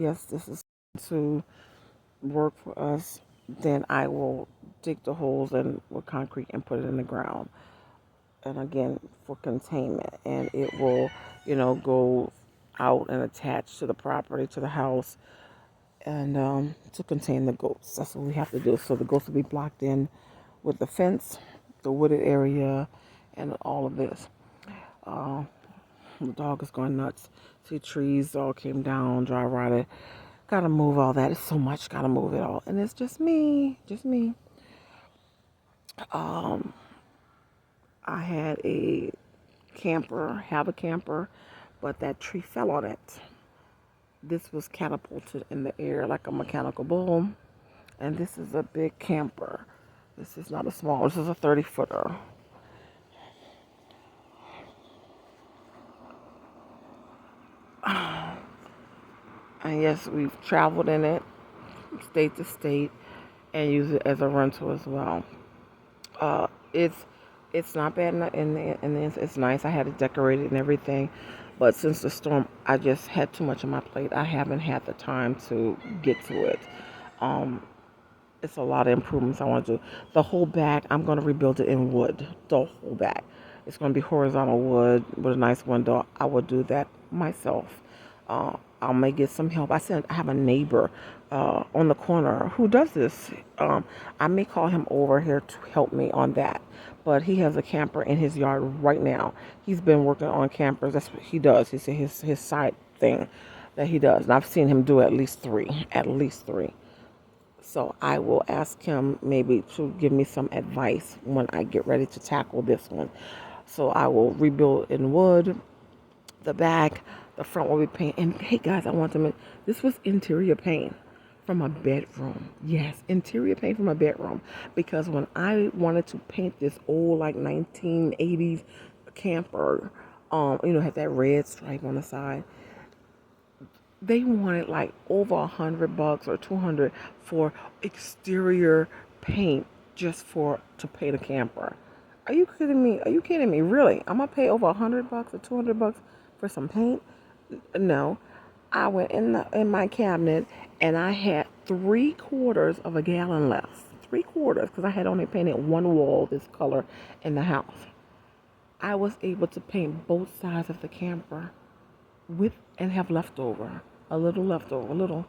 yes, this is to work for us, then I will dig the holes in with concrete and put it in the ground. And again, for containment, and it will, go out and attach to the property, to the house, and to contain the goats. That's what we have to do. So the goats will be blocked in with the fence, the wooded area, and all of this. Uh, the dog is going nuts. See, trees all came down, dry rotted. Gotta move all that. It's so much. Gotta move it all, and it's just me, just me. Um, I had a camper, have a camper, but that tree fell on it. This was catapulted in the air like a mechanical bull, and this is a big camper. This is not a small. This is a 30-footer. And yes, we've traveled in it, state to state, and use it as a rental as well. Uh, it's it's not bad it's nice. I had it decorated and everything, but since the storm, I just had too much on my plate. I haven't had the time to get to it. Um, it's a lot of improvements I want to do. The whole back, I'm going to rebuild it in wood. The whole back. It's going to be horizontal wood with a nice window. I will do that myself. I may get some help. I have a neighbor on the corner who does this. I may call him over here to help me on that. But he has a camper in his yard right now. He's been working on campers. That's what he does. He said his side thing that he does. And I've seen him do at least three. At least three. So I will ask him maybe to give me some advice when I get ready to tackle this one. So I will rebuild in wood, the back, the front will be paint. And hey guys, I want to mention this was interior paint from a bedroom. Yes, interior paint from a bedroom. Because when I wanted to paint this old like 1980s camper, had that red stripe on the side, they wanted like over $100 or 200 for exterior paint just for to paint a camper. Are you kidding me? Are you kidding me? Really? I'm gonna pay over $100 or $200 for some paint? No. I went in my cabinet and I had 3/4 of a gallon left. 3/4 because I had only painted one wall this color in the house. I was able to paint both sides of the camper with and have leftover, a little leftover, a little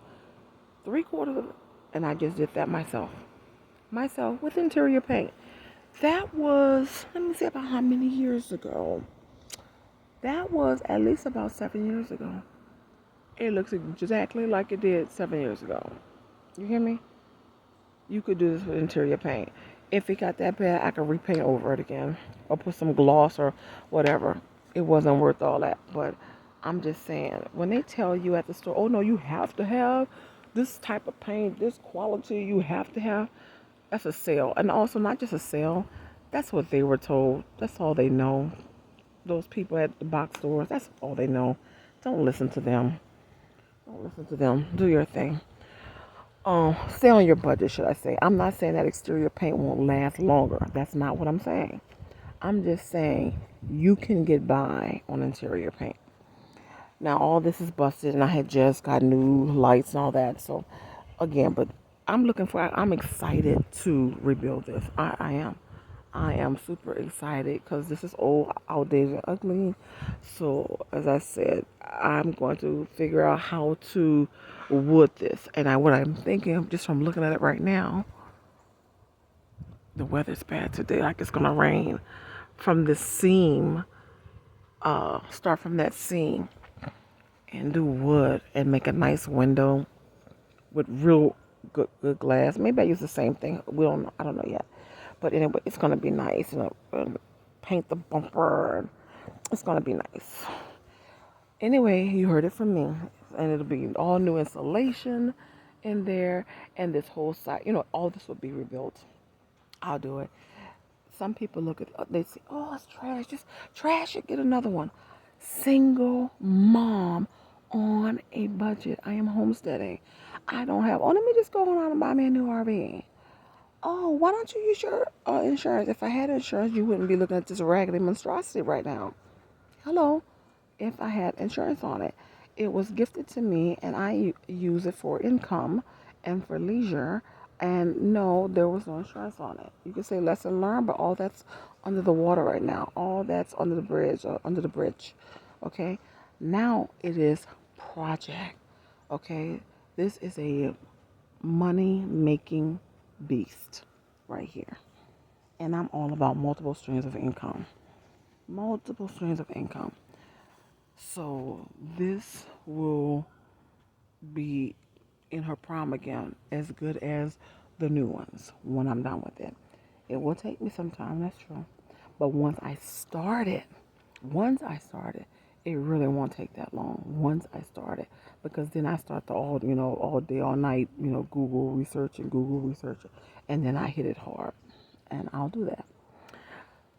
3/4 of it, and I just did that myself with interior paint. That was, let me see about how many years ago. That was at least about 7 years ago. It looks exactly like it did 7 years ago. You hear me? You could do this with interior paint. If it got that bad, I could repaint over it again or put some gloss or whatever. It wasn't worth all that, but I'm just saying, when they tell you at the store, oh no, you have to have this type of paint, this quality, you have to have, that's a sale. And also, not just a sale, that's what they were told. That's all they know. Those people at the box stores, that's all they know. Don't listen to them. Don't listen to them. Do your thing. Stay on your budget, should I say. I'm not saying that exterior paint won't last longer. That's not what I'm saying. I'm just saying you can get by on interior paint. Now all this is busted, and I had just got new lights and all that. So again, but I'm excited to rebuild this. I am. I am super excited because this is old, outdated, and ugly. So as I said, I'm going to figure out how to wood this. And what I'm thinking, just from looking at it right now, the weather's bad today. Like it's gonna rain. From the seam, start from that seam and do wood and make a nice window with real good glass. Maybe I use the same thing. We don't know. I don't know yet. But anyway, it's gonna be nice. And paint the bumper. It's gonna be nice. Anyway, you heard it from me, and it'll be all new insulation in there, and this whole side. All this will be rebuilt. I'll do it. Some people look at they say, "Oh, it's trash. Just trash it. Get another one." Single mom on a budget. I am homesteading. I don't have. Oh, let me just go on and buy me a new RV. Oh, why don't you use your insurance? If I had insurance, you wouldn't be looking at this raggedy monstrosity right now. Hello, if I had insurance on it. it was gifted to me, and I use it for income and for leisure. And no, there was no insurance on it. You could say lesson learned, but all that's under the water right now. All that's under the bridge, or under the bridge. Okay. Now it is project. Okay. This is a money making beast right here. And I'm all about multiple streams of income. Multiple streams of income. So this will be in her prime again, as good as the new ones when I'm done with it. It will take me some time, that's true. But once I started, it really won't take that long. Once I started, because then I start to all day, all night, Google research, and then I hit it hard, and I'll do that.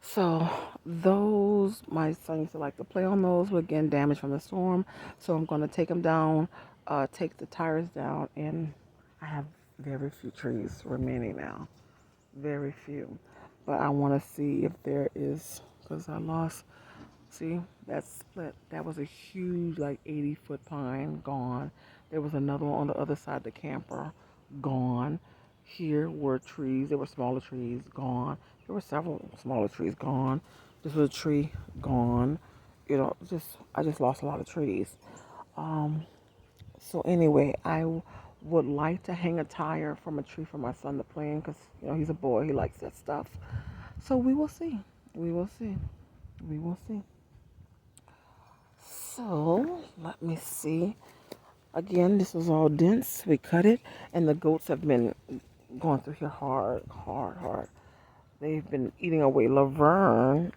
So those, my son used to like to play on those, were getting damaged from the storm. So I'm going to take them down, take the tires down, and I have very few trees remaining now. Very few. But I want to see if there is, because I lost, see, that split. That was a huge, like 80-foot pine, gone. There was another one on the other side of the camper, gone. Here were trees. There were smaller trees, gone. There were several smaller trees, gone. This was a tree, gone. I just lost a lot of trees. Um, so anyway, would like to hang a tire from a tree for my son to play in, because he's a boy. He likes that stuff. So we will see. We will see. We will see. So let me see. Again, this was all dense. We cut it, and the goats have been going through here hard, hard, hard. They've been eating away. Laverne,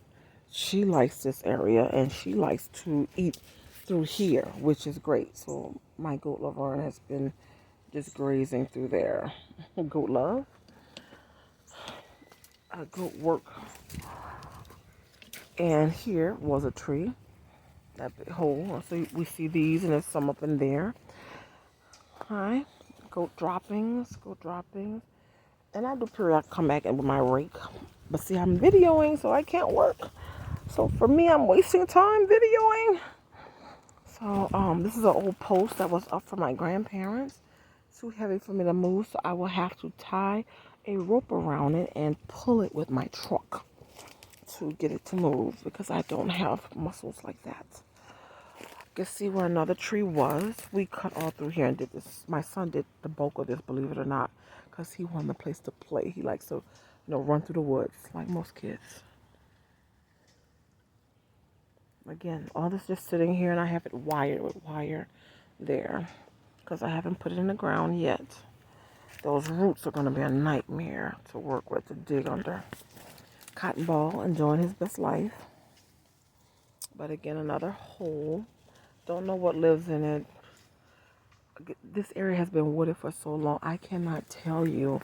she likes this area, and she likes to eat through here, which is great. So my goat Laverne has been just grazing through there. Goat love. Goat work. And here was a tree. That big hole. So we see these, and there's some up in there. Hi. Goat droppings. Goat droppings. And I do periodically come back in with my rake. But see, I'm videoing, so I can't work. So for me, I'm wasting time videoing. So this is an old post that was up for my grandparents. Too heavy for me to move, so I will have to tie a rope around it and pull it with my truck to get it to move, because I don't have muscles like that. You can see where another tree was. We cut all through here and did this. My son did the bulk of this, believe it or not, because he wanted a place to play. He likes to, run through the woods like most kids. Again, all this just sitting here, and I have it wired with wire there, because I haven't put it in the ground yet. Those roots are going to be a nightmare to work with, to dig under. Cotton Ball enjoying his best life. But again, another hole. Don't know what lives in it. This area has been wooded for so long. I cannot tell you,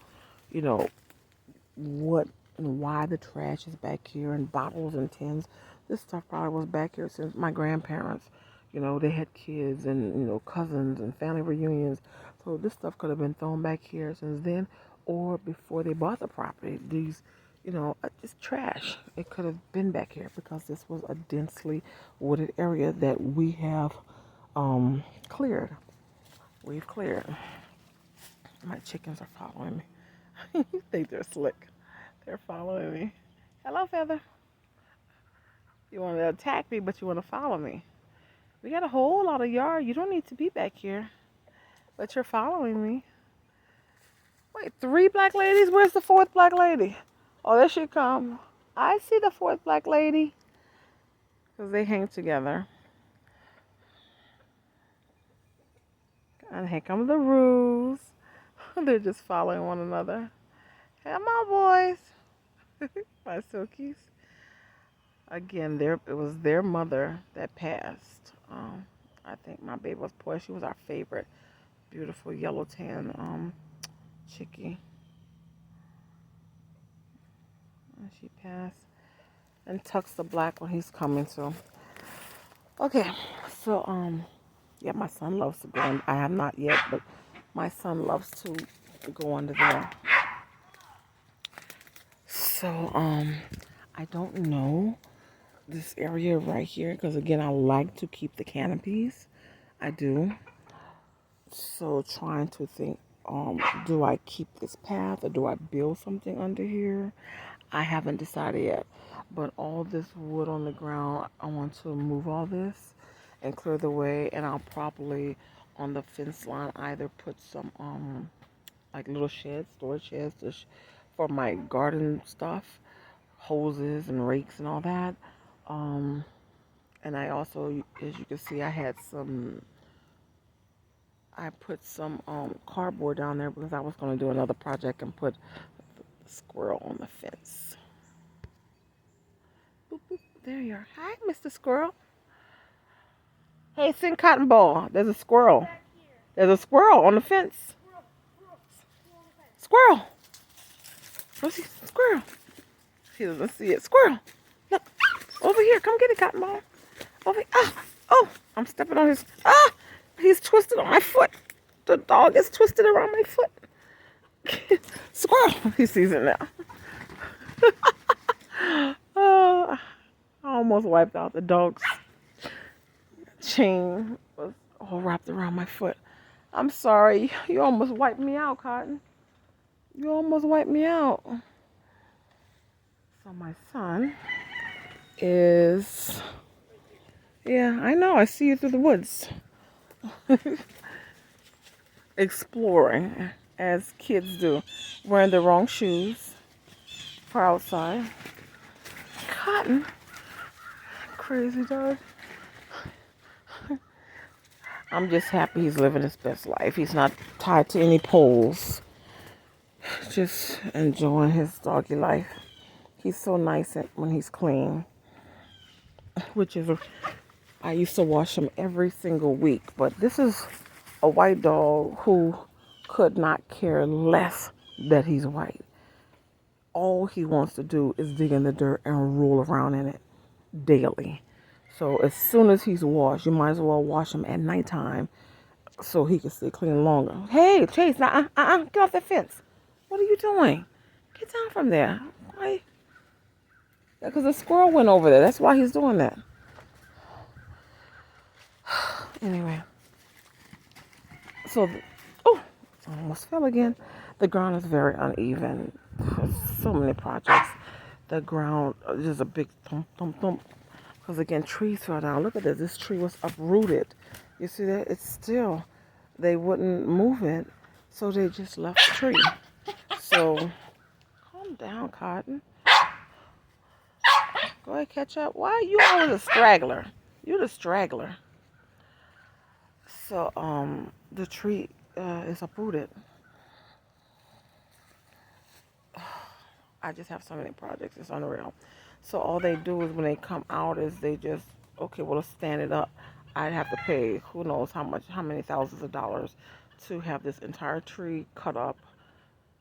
what and why the trash is back here, and bottles and tins. This stuff probably was back here since my grandparents. They had kids and, cousins and family reunions. So this stuff could have been thrown back here since then, or before they bought the property. These, just trash. It could have been back here, because this was a densely wooded area that we have cleared. We've cleared. My chickens are following me. You think they're slick. They're following me. Hello, Feather. You want to attack me, but you want to follow me. We got a whole lot of yard. You don't need to be back here, but you're following me. Wait, 3 black ladies? Where's the 4th black lady? Oh, there she come. I see the 4th black lady. Because they hang together. And here come the roos. They're just following one another. Come on, boys. My silkies. Again, it was their mother that passed. I think my baby was poor. She was our favorite. Beautiful yellow tan chickie. And she passed. And Tuck's the black one he's coming to. Okay, so yeah, my son loves to go in. I have not yet, but my son loves to go under there. So I don't know this area right here, because again, I like to keep the canopies. I do. So trying to think, do I keep this path or do I build something under here? I haven't decided yet. But all this wood on the ground, I want to move all this and clear the way, and I'll probably on the fence line either put some like little sheds, storage sheds for my garden stuff, hoses and rakes and all that. Um, and I also, as you can see, I put some cardboard down there because I was going to do another project and put the squirrel on the fence. Boop, boop. There you are. Hi, Mr. Squirrel. Hey, sing cotton ball. There's a squirrel. There's a squirrel on the fence. Squirrel. What's he? Squirrel. He doesn't see it. Squirrel. Look. Over here. Come get it, cotton ball. Over here. Ah. Oh, I'm stepping on his. Ah. He's twisted on my foot. The dog is twisted around my foot. Squirrel. He sees it now. Oh, I almost wiped out the dog's chain. Was all wrapped around my foot. I'm sorry. You almost wiped me out, Cotton. You almost wiped me out. So my son is... Yeah, I know. I see you through the woods. Exploring, as kids do. Wearing the wrong shoes for outside. Cotton. Crazy dog. I'm just happy he's living his best life. He's not tied to any poles. Just enjoying his doggy life. He's so nice when he's clean. Which is, I used to wash him every single week. But this is a white dog who could not care less that he's white. All he wants to do is dig in the dirt and roll around in it daily. So as soon as he's washed, you might as well wash him at nighttime so he can stay clean longer. Hey, Chase, now, get off the fence. What are you doing? Get down from there. Why? Because the squirrel went over there. That's why he's doing that. Anyway. So, I almost fell again. The ground is very uneven. So many projects. The ground is a big thump, thump, thump. Because again, trees fell down. Look at this. This tree was uprooted. You see that? It's still, they wouldn't move it. So they just left the tree. So, calm down, Cotton. Go ahead, catch up. Why are you always a straggler? You're the straggler. So, the tree is uprooted. I just have so many projects. It's unreal. So all they do is when they come out is they just, okay, well, let's stand it up. I'd have to pay who knows how many thousands of dollars to have this entire tree cut up,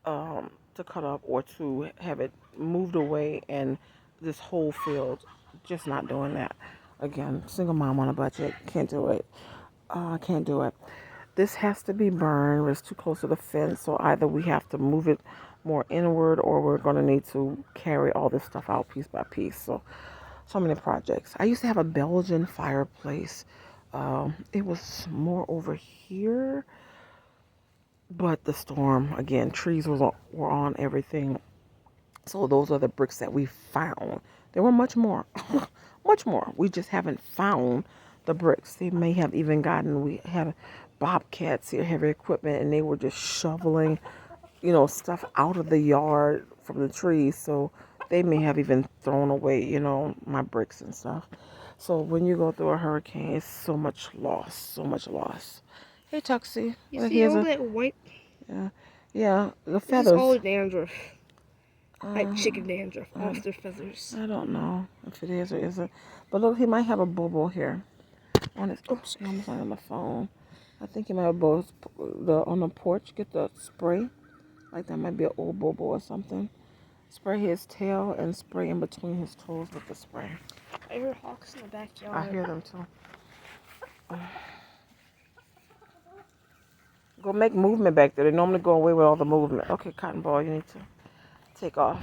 or to have it moved away, and this whole field, just not doing that. Again, single mom on a budget, can't do it. Can't do it. This has to be burned. It's too close to the fence, so either we have to move it more inward, or we're going to need to carry all this stuff out piece by piece. So many projects. I used to have a Belgian fireplace. It was more over here, but the storm, again, trees were on everything. So those are the bricks that we found. There were much more, much more. We just haven't found the bricks. They may have even we had bobcats here, heavy equipment, and they were just shoveling stuff out of the yard from the trees. So they may have even thrown away, my bricks and stuff. So when you go through a hurricane, it's so much loss, so much loss. Hey, Tuxie. You see all that white? Yeah, the feathers. This is all dandruff. Like chicken dandruff off their feathers. I don't know if it is or isn't. But look, he might have a bobo here. Oops, I'm almost on the phone. I think he might have on the porch. Get the spray. Like that might be an old bobo or something. Spray his tail and spray in between his toes with the spray. I hear hawks in the backyard. I hear them too. Go make movement back there. They normally go away with all the movement. Okay, Cotton Ball, you need to take off.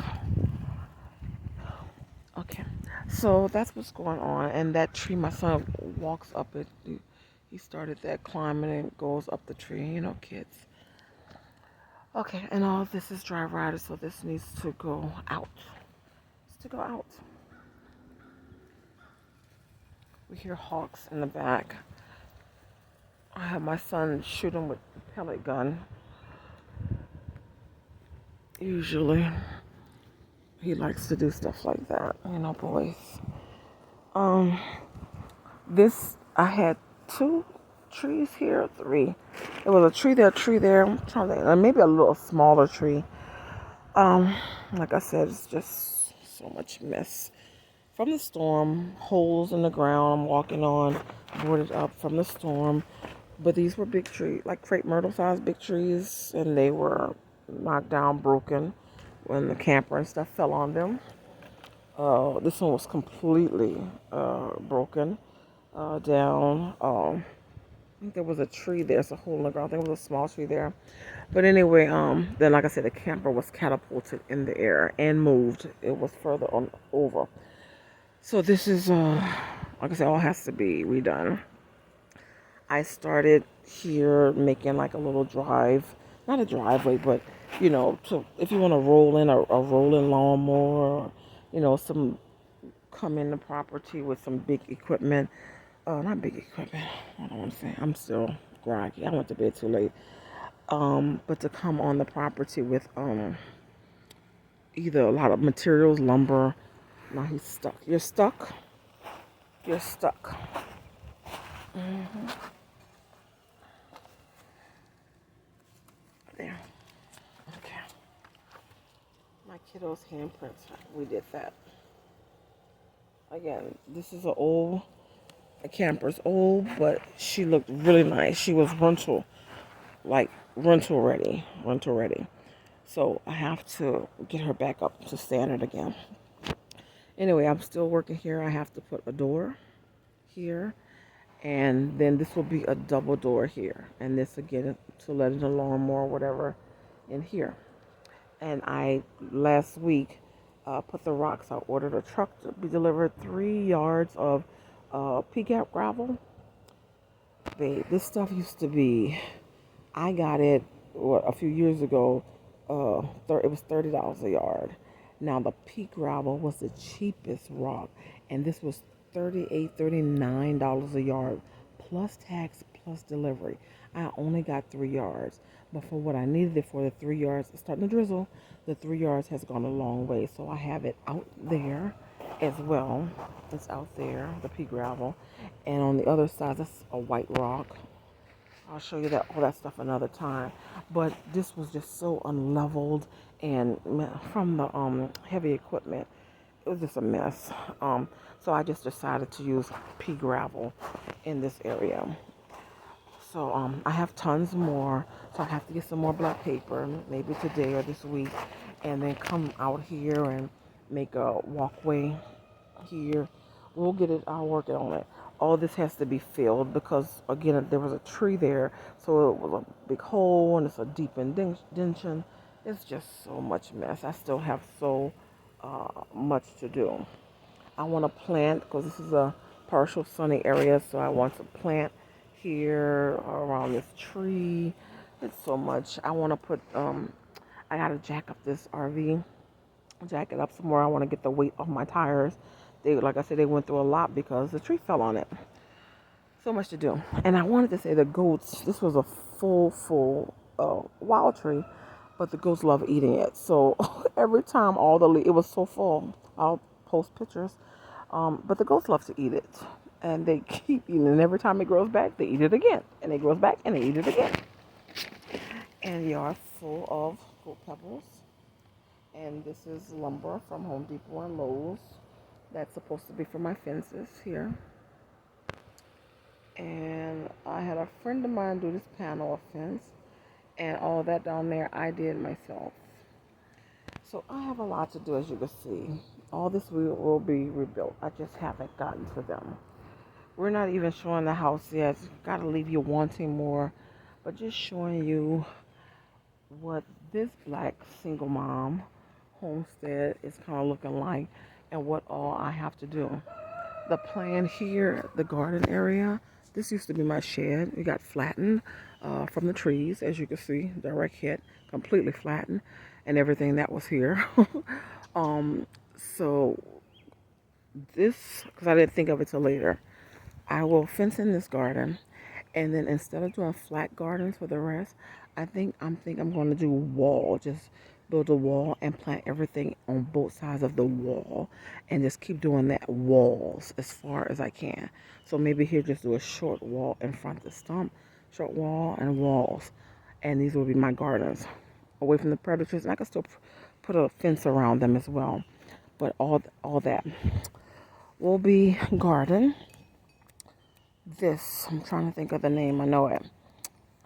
Okay, so that's what's going on. And that tree, my son walks up it. He started that climbing and goes up the tree, kids. Okay, and all this is dry rotted, so this needs to go out. It's to go out. We hear hawks in the back. I have my son shoot them with a pellet gun. Usually, he likes to do stuff like that, boys. Um, this I had two trees here, three. There was a tree there. I'm trying to think, maybe a little smaller tree. Like I said, it's just so much mess from the storm. Holes in the ground I'm walking on, boarded up from the storm. But these were big trees, like crepe myrtle sized big trees, and they were knocked down, broken when the camper and stuff fell on them. This one was completely broken down. I think there was a tree there. It's a hole in the ground. I think it was a small tree there. But anyway, then like I said, the camper was catapulted in the air and moved. It was further on over. So this is, like I said, all has to be redone. I started here making like a little drive, not a driveway, but so if you want to roll in a rolling lawnmower, or, some come in the property with some big equipment. Not big equipment. I don't want to say. I'm still groggy. I went to bed too late. But to come on the property with either a lot of materials, lumber. Now he's stuck. You're stuck. You're stuck. There. Okay. My kiddo's handprints. We did that. Again, this is a camper's old, but she looked really nice. She was rental ready, rental ready. So I have to get her back up to standard again. Anyway, I'm still working here. I have to put a door here, and then this will be a double door here, and this again to let in the lawnmower or whatever in here. And I last week put the rocks. I ordered a truck to be delivered 3 yards of pea-gap gravel. Babe, this stuff used to be. I got it a few years ago. It was $30 a yard. Now the pea gravel was the cheapest rock, and this was $39 a yard, plus tax, plus delivery. I only got 3 yards, but for what I needed it for, the 3 yards, it's starting to drizzle. The 3 yards has gone a long way, so I have it out there as well. It's out there, the pea gravel, and on the other side, that's a white rock. I'll show you all that stuff another time. But this was just so unleveled, and from the heavy equipment, it was just a mess. So I just decided to use pea gravel in this area. So I have tons more. So I have to get some more black paper, maybe today or this week, and then come out here and make a walkway here. We'll get it. I'll work it on it. All this has to be filled because again there was a tree there, so it was a big hole and it's a deep indention. It's just so much mess. I still have so much to do. I want to plant because this is a partial sunny area, so I want to plant here around this tree. It's so much. I want to put. I gotta jack up this RV, jack it up some more. I want to get the weight off my tires. Like I said, they went through a lot because the tree fell on it. So much to do. And I wanted to say the goats. This was a full wild tree, but the goats love eating it. So every time it was so full. I'll post pictures. But the goats love to eat it, and they keep eating. And every time it grows back, they eat it again, and it grows back, and they eat it again. And the yard full of goat pebbles. And this is lumber from Home Depot and Lowe's. That's supposed to be for my fences here. And I had a friend of mine do this panel of fence, and all that down there I did myself. So I have a lot to do, as you can see. All this will be rebuilt. I just haven't gotten to them. We're not even showing the house yet. Got to leave you wanting more, but just showing you what this black single mom homestead is kind of looking like and what all I have to do. The plan here, the garden area, This used to be my shed. It got flattened from the trees, as you can see, direct hit, completely flattened, and everything that was here. um, so this, because I didn't think of it till later, I will fence in this garden, and then instead of doing flat gardens for the rest, I'm going to do wall, just build a wall and plant everything on both sides of the wall, and just keep doing that walls as far as I can. So maybe here just do a short wall in front of the stump, short wall and walls, and these will be my gardens, away from the predators. And I can still put a fence around them as well, but all that will be garden. This, I'm trying to think of the name. I know it.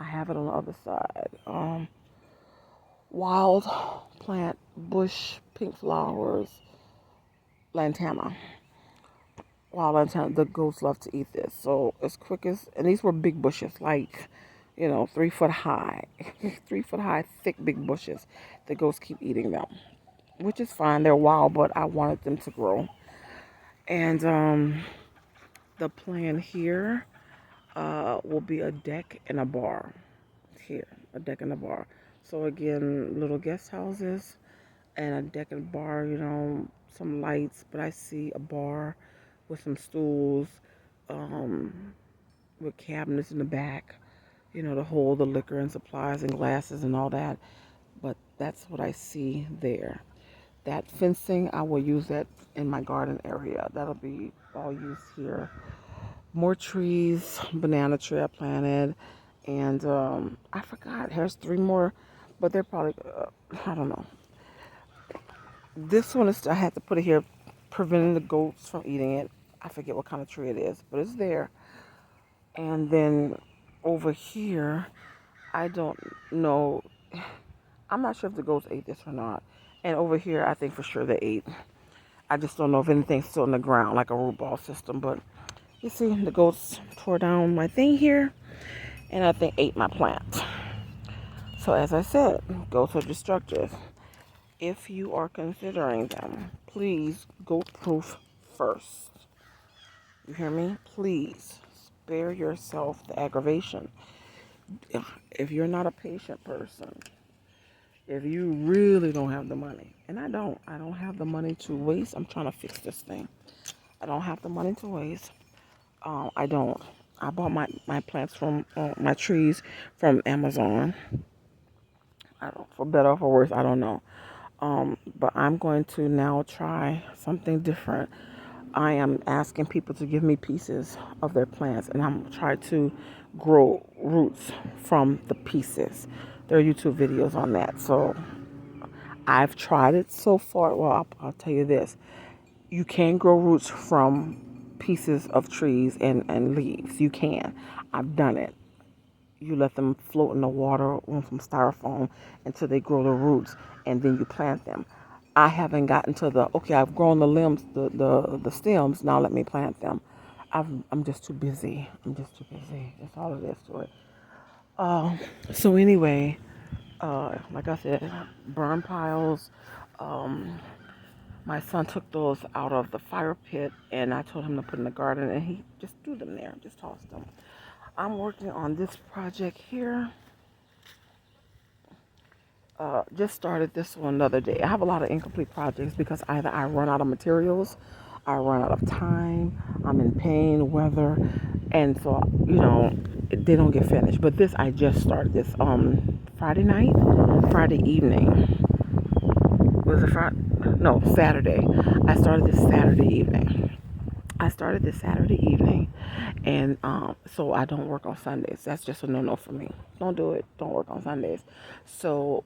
I have it on the other side. Wild plant, bush, pink flowers, lantana. Wild lantana. The goats love to eat this. So as quick as, and these were big bushes, like, 3 foot high, 3 foot high, thick big bushes. The goats keep eating them, which is fine. They're wild, but I wanted them to grow. And the plan here will be a deck and a bar. Here, a deck and a bar. So again, little guest houses and a deck and bar, some lights, but I see a bar with some stools, um, with cabinets in the back, to hold the liquor and supplies and glasses and all that. But that's what I see there. That fencing, I will use that in my garden area. That'll be all used here. More trees, banana tree I planted, and I forgot. There's 3 more, but they're probably I don't know. This one is, I had to put it here, preventing the goats from eating it. I forget what kind of tree it is, but it's there. And then over here, I don't know. I'm not sure if the goats ate this or not. And over here, I think for sure they ate. I just don't know if anything's still in the ground, like a root ball system. But you see, the goats tore down my thing here, and I think ate my plant. So as I said, goats are destructive. If you are considering them, please goat proof first. You hear me? Please spare yourself the aggravation. If you're not a patient person, if you really don't have the money, and I don't have the money to waste. I'm trying to fix this thing. I don't have the money to waste. I don't. I bought my plants from my trees from Amazon. I don't, for better or for worse, I don't know. But I'm going to now try something different. I am asking people to give me pieces of their plants, and I'm trying to grow roots from the pieces. There are YouTube videos on that. So I've tried it so far. Well, I'll tell you this. You can grow roots from pieces of trees and leaves. You can. I've done it. You let them float in the water on some styrofoam until they grow the roots, and then you plant them. I haven't gotten to the, okay, I've grown the limbs, the stems, now let me plant them. I'm just too busy. I'm just too busy. That's all it is to it. So anyway, like I said, burn piles. Um, my son took those out of the fire pit, and I told him to put in the garden, and he just threw them there, just tossed them. I'm working on this project here. Just started this one the other day. I have a lot of incomplete projects because either I run out of materials, I run out of time, I'm in pain, weather, and so they don't get finished. But this, I just started this Friday night, Friday evening. Was it Friday? No, Saturday. I started this Saturday evening. And so I don't work on Sundays. That's just a no-no for me. Don't do it. Don't work on Sundays. So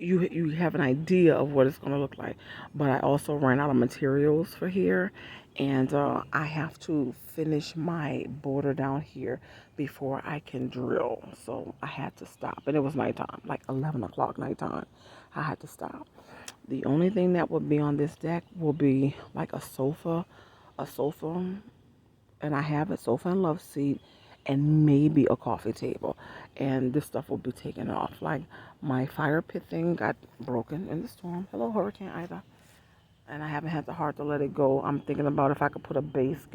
you have an idea of what it's going to look like. But I also ran out of materials for here, and I have to finish my border down here before I can drill. So I had to stop, and it was nighttime, like 11 o'clock nighttime. I had to stop. The only thing that would be on this deck will be like a sofa, and I have a sofa and love seat, and maybe a coffee table, and this stuff will be taken off. Like my fire pit thing got broken in the storm. Hello, Hurricane Ida. and I haven't had the heart to let it go. I'm thinking about if I could put a base,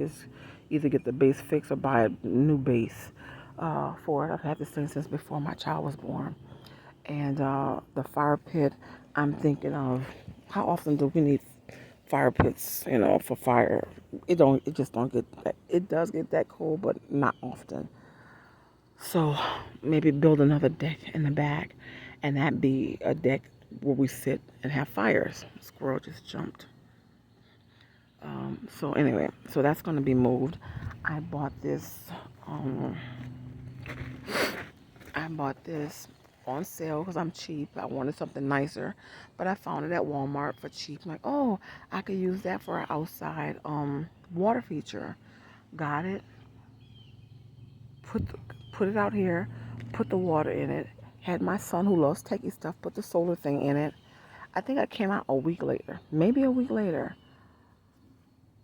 either get the base fixed or buy a new base for it. I've had this thing since before my child was born. And the fire pit, I'm thinking of how often do we need fire pits, for fire? It just don't get that, it does get that cold, but not often. So maybe build another deck in the back, and that be a deck where we sit and have fires. Squirrel just jumped. So anyway, so that's going to be moved. I bought this. Um, I bought this on sale because I'm cheap. I wanted something nicer, but I found it at Walmart for cheap. I'm like, oh, I could use that for an outside water feature. Got it. Put the, put it out here. Put the water in it. Had my son who loves techie stuff put the solar thing in it. I think I came out a week later, maybe a week later.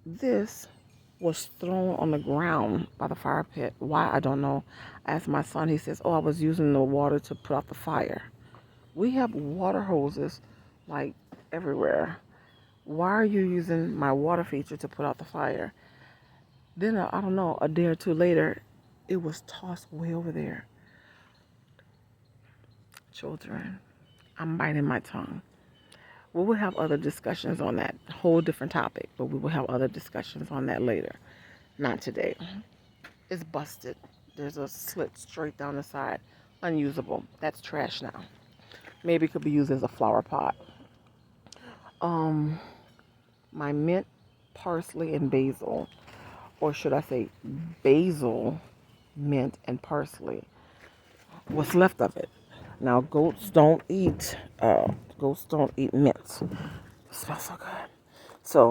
This was thrown on the ground by the fire pit. Why, I don't know. I asked my son, he says, oh, I was using the water to put out the fire. We have water hoses like everywhere. Why are you using my water feature to put out the fire? Then, I don't know, a day or two later, it was tossed way over there. Children, I'm biting my tongue. We will have other discussions on that, whole different topic, but we will have other discussions on that later. Not today. It's busted. There's a slit straight down the side. Unusable. That's trash now. Maybe it could be used as a flower pot. Um, my mint, parsley, and basil, or should I say basil, mint, and parsley. What's left of it? Now goats don't eat mint. It smells so good. So